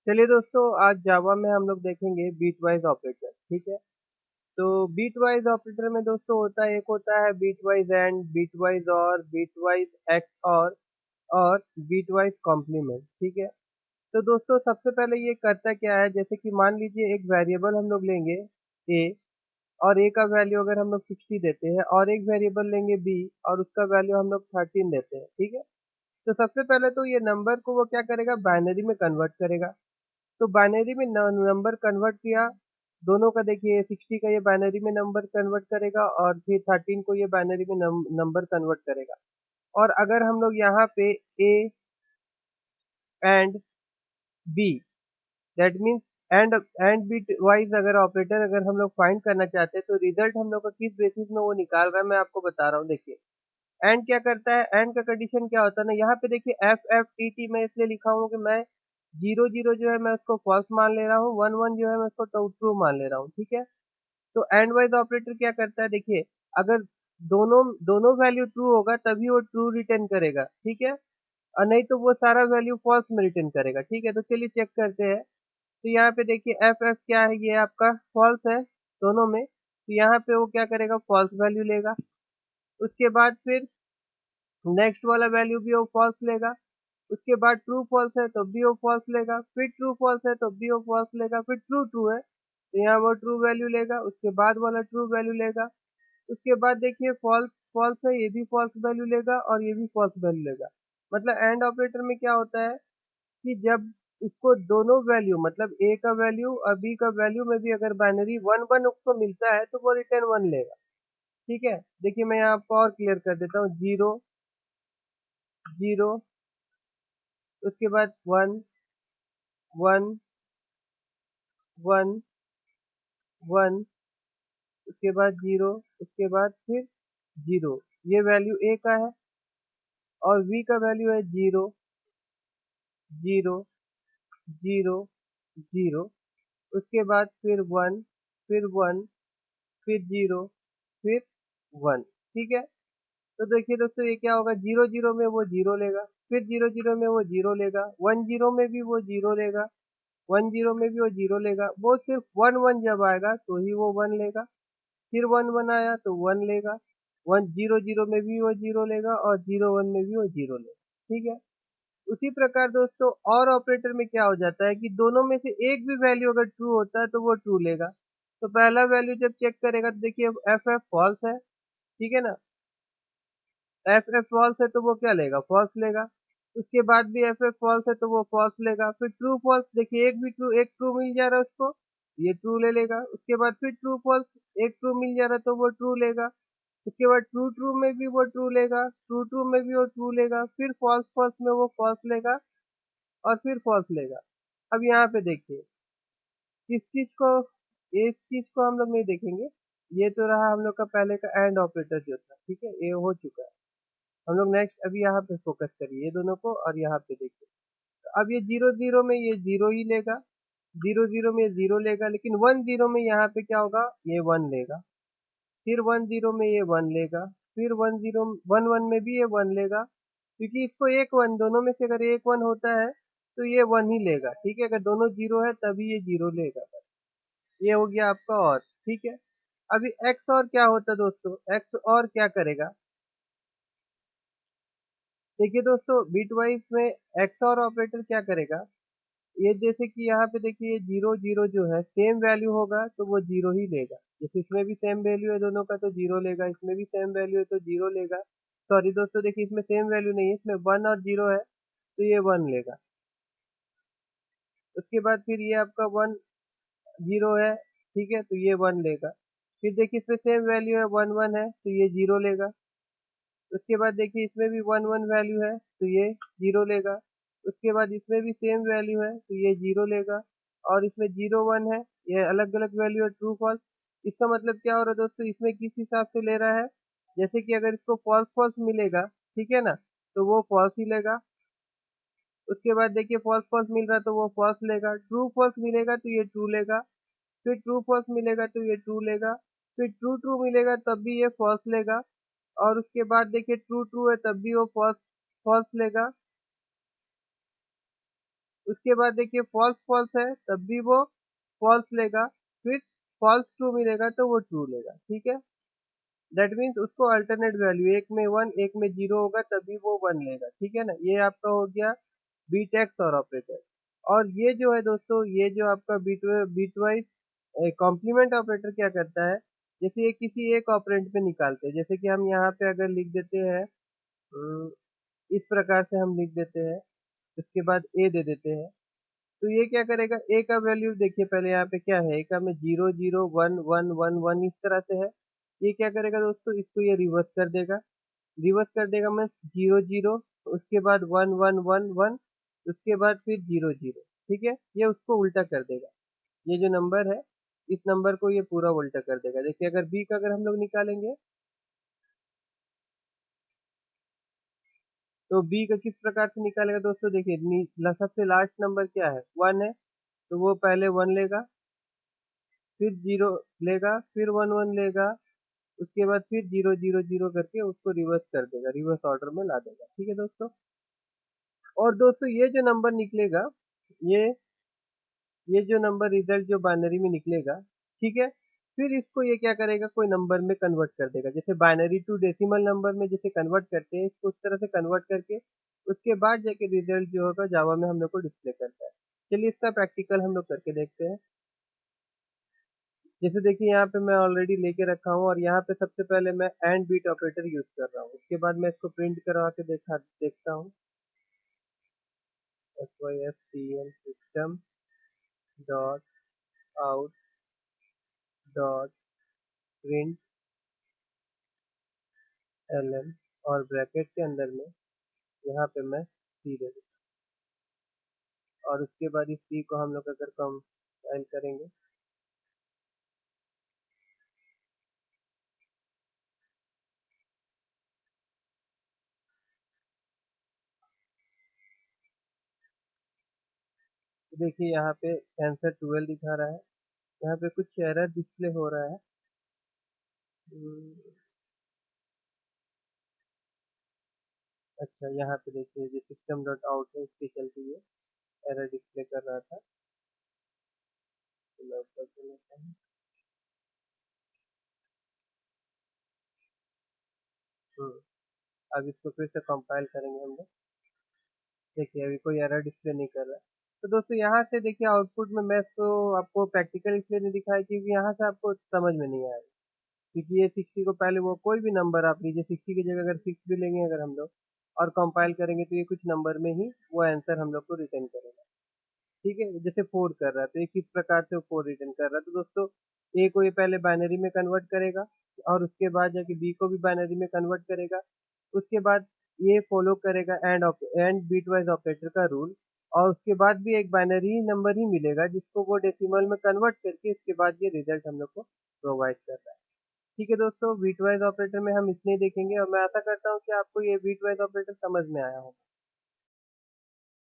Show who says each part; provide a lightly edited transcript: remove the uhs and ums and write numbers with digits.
Speaker 1: चलिए दोस्तों, आज जावा में हम लोग देखेंगे बीट वाइज ऑपरेटर। ठीक है। तो बीट वाइज ऑपरेटर में दोस्तों एक होता है bitwise and, bitwise or, bitwise XOR bitwise complement. ठीक है। तो दोस्तों सबसे पहले ये करता क्या है, जैसे कि मान लीजिए एक वेरिएबल हम लोग लेंगे ए, और ए का वैल्यू अगर हम लोग 60 देते हैं, और एक वेरिएबल लेंगे बी और उसका वैल्यू हम लोग 13 देते हैं। ठीक है। तो सबसे पहले तो ये नंबर को वो क्या करेगा, बाइनरी में कन्वर्ट करेगा। तो बाइनरी में नंबर कन्वर्ट किया, दोनों का देखिए 60 का ये बाइनरी में नंबर कन्वर्ट करेगा और फिर 13 को ये बाइनरी में नंबर कन्वर्ट करेगा। और अगर हम लोग यहाँ पे A and B, that means and bitwise अगर ऑपरेटर अगर हम लोग फाइंड करना चाहते हैं, तो रिजल्ट हम लोग का किस बेसिस में वो निकाल रहा है मैं आपको बता रहा हूँ। देखिए एंड क्या करता है, एंड का कंडीशन क्या होता है ना, यहाँ पे देखिए एफ एफ टी टी मैं इसलिए लिखा हूँ कि मैं जीरो जीरो जो है मैं उसको फॉल्स मान ले रहा हूँ, वन वन जो है मैं उसको ट्रू मान ले रहा हूँ। ठीक है। तो एंड वाइज ऑपरेटर क्या करता है, देखिए अगर दोनों दोनों वैल्यू ट्रू होगा तभी वो ट्रू रिटर्न करेगा। ठीक है। और नहीं तो वो सारा वैल्यू फॉल्स में रिटर्न करेगा। ठीक है। तो चलिए चेक करते हैं। तो यहाँ पे देखिए एफ एफ क्या है, ये आपका फॉल्स है दोनों में, तो यहाँ पे वो क्या करेगा, फॉल्स वैल्यू लेगा। उसके बाद फिर नेक्स्ट वाला वैल्यू भी वो फॉल्स लेगा। उसके बाद ट्रू फॉल्स है तो भी वो फॉल्स लेगा, फिर ट्रू फॉल्स है तो भी वो फॉल्स लेगा, फिर ट्रू ट्रू है तो यहाँ वो ट्रू वैल्यू लेगा, उसके बाद वाला ट्रू वैल्यू लेगा। उसके बाद देखिए फॉल्स फॉल्स है, ये भी फॉल्स वैल्यू लेगा और ये भी फॉल्स वैल्यू लेगा। मतलब एंड ऑपरेटर में क्या होता है कि जब उसको दोनों वैल्यू मतलब ए का वैल्यू और बी का वैल्यू में भी अगर बाइनरी वन वन उसको मिलता है तो वो रिटर्न वन लेगा। ठीक है। देखिए मैं यहाँ आपको और क्लियर कर देता हूँ, जीरो जीरो, उसके बाद वन वन वन वन, उसके बाद जीरो, उसके बाद फिर जीरो। ये वैल्यू ए का है और वी का वैल्यू है जीरो जीरो जीरो जीरो। उसके बाद फिर वन, फिर वन, फिर जीरो, फिर वन। ठीक है। तो देखिए दोस्तों ये क्या होगा, जीरो जीरो में वो जीरो लेगा, फिर जीरो जीरो में वो जीरो लेगा, वन जीरो में भी वो जीरो लेगा, वन जीरो में भी वो जीरो लेगा। वो सिर्फ वन वन जब आएगा तो ही वो वन लेगा, फिर वन वन आया तो वन लेगा, वन जीरो जीरो में भी वो जीरो लेगा और जीरो वन में भी वो जीरो लेगा। ठीक है। उसी प्रकार दोस्तों और ऑपरेटर में क्या हो जाता है कि दोनों में से एक भी वैल्यू अगर ट्रू होता है तो वो ट्रू लेगा। तो पहला वैल्यू जब चेक करेगा तो देखिए एफ एफ फॉल्स है। ठीक है ना, एफ एफ फॉल्स है तो वो क्या लेगा, फॉल्स लेगा। उसके बाद भी एफ एफ फॉल्स है तो वो फॉल्स लेगा, फिर ट्रू फॉल्स, देखिए एक भी ट्रू, एक ट्रू मिल जा रहा है उसको, ये ट्रू ले लेगा। उसके बाद फिर ट्रू फॉल्स, एक ट्रू मिल जा रहा है तो वो ट्रू लेगा। उसके बाद ट्रू ट्रू में भी वो ट्रू लेगा, ट्रू ट्रू में भी वो ट्रू लेगा, फिर फॉल्स फॉल्स में वो फॉल्स लेगा और फिर फॉल्स लेगा। अब यहाँ पे देखिए किस चीज को, इस चीज को हम लोग नहीं देखेंगे। ये तो रहा हम लोग का पहले का एंड ऑपरेटर जो था। ठीक है, ये हो चुका है। हम लोग नेक्स्ट अभी यहाँ पे फोकस करिए ये दोनों को, और यहाँ पे देखिए। तो अब ये जीरो जीरो में ये जीरो ही लेगा, जीरो जीरो में ये जीरो लेगा, लेकिन वन जीरो में यहाँ पे क्या होगा, ये वन लेगा, फिर वन जीरो में ये वन लेगा, फिर वन जीरो वन वन में भी ये वन लेगा, क्योंकि इसको एक वन, दोनों में से अगर एक वन होता है तो ये वन ही लेगा। ठीक है, अगर दोनों जीरो है तभी ये जीरो लेगा। ये हो गया आपका और। ठीक है। अभी एक्स और क्या होता है दोस्तों, एक्स और क्या करेगा, देखिए दोस्तों बिट वाइज में एक्स और ऑपरेटर क्या करेगा, ये जैसे कि यहाँ पे देखिए ये जीरो जीरो जो है सेम वैल्यू होगा तो वो जीरो ही लेगा। जैसे इसमें भी सेम वैल्यू है दोनों का तो जीरो लेगा, इसमें भी सेम वैल्यू है तो जीरो लेगा। सॉरी दोस्तों, देखिए इसमें सेम वैल्यू नहीं है, इसमें वन और जीरो है तो ये वन लेगा। उसके बाद फिर ये आपका वन जीरो है, ठीक है, तो ये वन लेगा। फिर देखिए इसमें सेम वैल्यू है, वन वन है तो ये जीरो लेगा। उसके बाद देखिए इसमें भी वन वन वैल्यू है तो ये जीरो लेगा। उसके बाद इसमें भी सेम वैल्यू है तो ये जीरो लेगा। और इसमें जीरो वन है, ये अलग अलग वैल्यू है, ट्रू फॉल्स। इसका मतलब क्या हो रहा है दोस्तों, इसमें किस हिसाब से ले रहा है, जैसे कि अगर इसको फॉल्स फॉल्स मिलेगा, ठीक है ना, तो वो फॉल्स ही लेगा। उसके बाद देखिए फॉल्स फॉल्स मिल रहा है तो वो फॉल्स लेगा, ट्रू फॉल्स मिलेगा तो ये ट्रू लेगा, फिर ट्रू फॉल्स मिलेगा तो ये ट्रू लेगा, फिर ट्रू ट्रू मिलेगा तब भी ये फॉल्स लेगा। और उसके बाद देखिए ट्रू ट्रू है तब भी वो फॉल्स फॉल्स लेगा। उसके बाद देखिए फॉल्स फॉल्स है तब भी वो फॉल्स लेगा, फिर फॉल्स ट्रू मिलेगा तो वो ट्रू लेगा, ठीक है। दैट मीन्स उसको अल्टरनेट वैल्यू, एक में वन एक में जीरो होगा तभी वो वन लेगा, ठीक है ना। ये आपका हो गया बीटेक्स और ऑपरेटर। और ये जो है दोस्तों, ये जो आपका बीटवाइज कॉम्प्लीमेंट ऑपरेटर क्या करता है, जैसे ये किसी एक ऑपरेंड पे निकालते हैं, जैसे कि हम यहाँ पे अगर लिख देते हैं इस प्रकार से हम लिख देते हैं, उसके बाद ए दे देते हैं, तो ये क्या करेगा, ए का वैल्यू देखिए पहले यहाँ पे क्या है, ए का में zero zero one one one one इस तरह से है। ये क्या करेगा दोस्तों, इसको ये रिवर्स कर देगा, रिवर्स कर देगा मैं जीरो जीरो, उसके बाद वन वन वन वन, उसके बाद फिर जीरो जीरो, ठीक है। ये उसको उल्टा कर देगा, ये जो नंबर है इस नंबर को ये पूरा उल्टा कर देगा। देखिए अगर बी का अगर हम लोग निकालेंगे तो बी का किस प्रकार से निकालेगा दोस्तों, देखिए सबसे लास्ट नंबर क्या है, वन है, तो वो पहले वन लेगा, फिर जीरो लेगा, फिर वन वन लेगा, उसके बाद फिर जीरो जीरो जीरो करके उसको रिवर्स कर देगा, रिवर्स ऑर्डर में ला देगा, ठीक है दोस्तों। और दोस्तों ये जो नंबर निकलेगा, ये ये जो नंबर रिजल्ट जो बाइनरी में निकलेगा, ठीक है, फिर इसको ये क्या करेगा, कोई नंबर में कन्वर्ट कर देगा, जैसे बाइनरी टू डेसिमल नंबर में जैसे कन्वर्ट करते हैं, इसको उस तरह से कन्वर्ट करके उसके बाद जाके रिजल्ट जो होगा जावा में हम लोग को डिस्प्ले करता है। चलिए इसका प्रैक्टिकल हम लोग करके देखते हैं। जैसे देखिए यहाँ पे मैं ऑलरेडी लेके रखा हूँ और यहाँ पे सबसे पहले मैं एंड बीट ऑपरेटर यूज कर रहा हूँ, उसके बाद मैं इसको प्रिंट करवा के देखता हूँ। system system dot out dot print L N, और ब्रैकेट के अंदर में यहाँ पे मैं सी दे दूँ, और उसके बाद इस सी को हम लोग अगर कंपाइल करेंगे तो देखिए यहाँ पे आंसर 12 दिखा रहा है, यहाँ पे कुछ एरर डिस्प्ले हो रहा है। हम्म, अच्छा यहाँ पे देखिए जो सिस्टम डॉट आउट है इसके चलते ये एरर डिस्प्ले कर रहा था, तो मैं ऊपर से लेता हूँ। हम्म, अब इसको फिर से कंपाइल करेंगे हम लोग। देखिए अभी कोई एरर डिस्प्ले नहीं कर रहा है। तो दोस्तों यहाँ से देखिए आउटपुट में मैं इसको आपको प्रैक्टिकल इसलिए नहीं दिखाया क्योंकि यहाँ से आपको समझ में नहीं आएगा, क्योंकि ये 60 को पहले वो कोई भी नंबर आप लीजिए, 60 की जगह अगर 6 भी लेंगे अगर हम लोग और कंपाइल करेंगे तो ये कुछ नंबर में ही वो आंसर हम लोग को रिटर्न करेगा, ठीक है। जैसे 4 कर रहा है तो ये किस प्रकार से 4 रिटर्न कर रहा है, तो दोस्तों ए को ये पहले बाइनरी में कन्वर्ट करेगा और उसके बाद जाके बी को भी बाइनरी में कन्वर्ट करेगा, उसके बाद ये फॉलो करेगा एंड बिटवाइज ऑपरेटर का रूल, और उसके बाद भी एक बाइनरी नंबर ही मिलेगा जिसको वो डेसिमल में कन्वर्ट करके उसके बाद ये रिजल्ट हम लोग को प्रोवाइड कर रहा है, ठीक है दोस्तों। बिटवाइज ऑपरेटर में हम इतने ही देखेंगे और मैं आशा करता हूँ कि आपको ये बिटवाइज ऑपरेटर समझ में आया होगा।